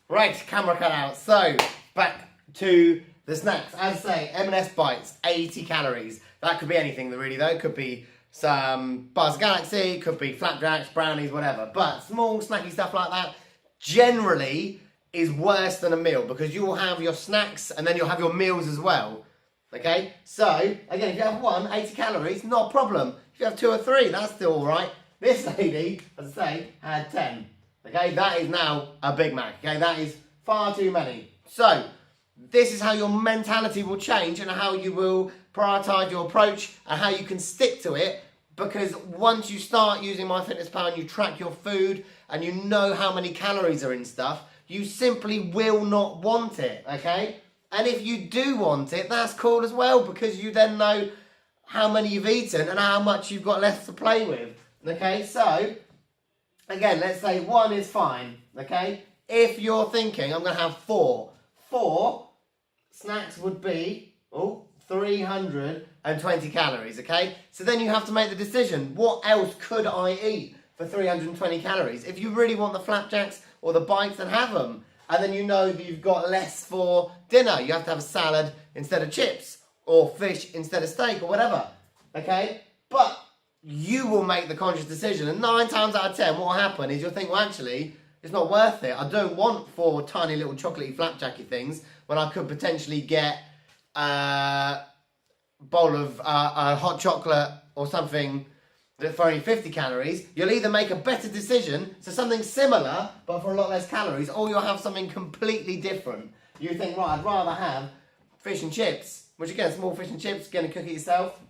Right, camera cut out. So, back to the snacks. As I say, M&S Bites, 80 calories. That could be anything really though. It could be some Bars of Galaxy, could be flapjacks, brownies, whatever. But small snacky stuff like that generally is worse than a meal because you will have your snacks and then you'll have your meals as well. Okay? So, again, if you have one, 80 calories, not a problem. If you have two or three, that's still alright. This lady, as I say, had 10. Okay, that is now a Big Mac. Okay, that is far too many. So, this is how your mentality will change and how you will prioritise your approach and how you can stick to it. Because once you start using MyFitnessPal and you track your food and you know how many calories are in stuff, you simply will not want it, okay? And if you do want it, that's cool as well because you then know how many you've eaten and how much you've got left to play with, okay? So, again, let's say one is fine, okay? If you're thinking, I'm going to have four snacks would be, 320 calories, okay? So then you have to make the decision, what else could I eat for 320 calories? If you really want the flapjacks or the bites, then have them. And then you know that you've got less for dinner. You have to have a salad instead of chips or fish instead of steak or whatever, okay? But you will make the conscious decision, and 9 times out of 10, what will happen is you'll think, well, actually, it's not worth it. I don't want 4 tiny little chocolatey flapjacky things when I could potentially get a bowl of hot chocolate or something for only 50 calories. You'll either make a better decision, so something similar, but for a lot less calories, or you'll have something completely different. You think, right, I'd rather have fish and chips, which again, small fish and chips, going to cook it yourself.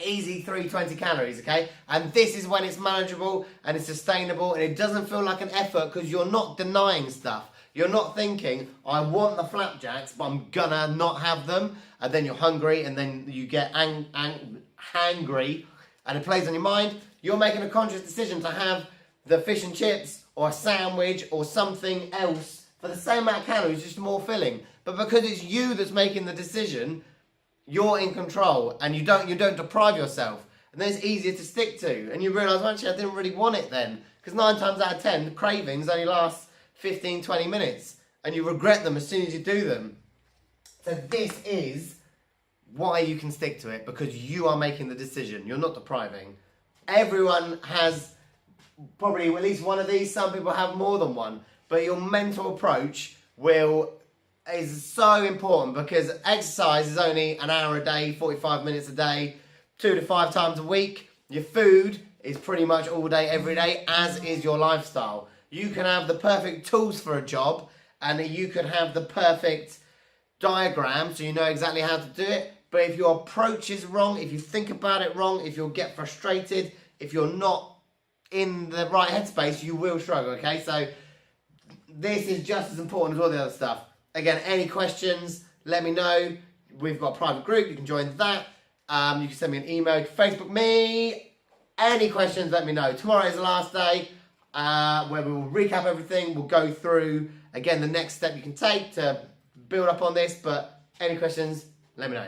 Easy 320 calories, okay? And this is when it's manageable and it's sustainable and it doesn't feel like an effort because you're not denying stuff. You're not thinking, I want the flapjacks, but I'm gonna not have them. And then you're hungry and then you get hangry and it plays on your mind. You're making a conscious decision to have the fish and chips or a sandwich or something else for the same amount of calories, just more filling. But because it's you that's making the decision, you're in control and you don't deprive yourself. And then it's easier to stick to. And you realise, well, actually, I didn't really want it then. Because 9 times out of 10, the cravings only last 15, 20 minutes. And you regret them as soon as you do them. So this is why you can stick to it. Because you are making the decision. You're not depriving. Everyone has probably at least one of these. Some people have more than one. But your mental approach is so important because exercise is only an hour a day, 45 minutes a day, 2 to 5 times a week. Your food is pretty much all day, every day, as is your lifestyle. You can have the perfect tools for a job and you can have the perfect diagram so you know exactly how to do it. But if your approach is wrong, if you think about it wrong, if you'll get frustrated, if you're not in the right headspace, you will struggle, okay? So this is just as important as all the other stuff. Again, any questions, let me know. We've got a private group, you can join that. You can send me an email, you can Facebook me. Any questions, let me know. Tomorrow is the last day where we will recap everything. We'll go through, again, the next step you can take to build up on this. But any questions, let me know.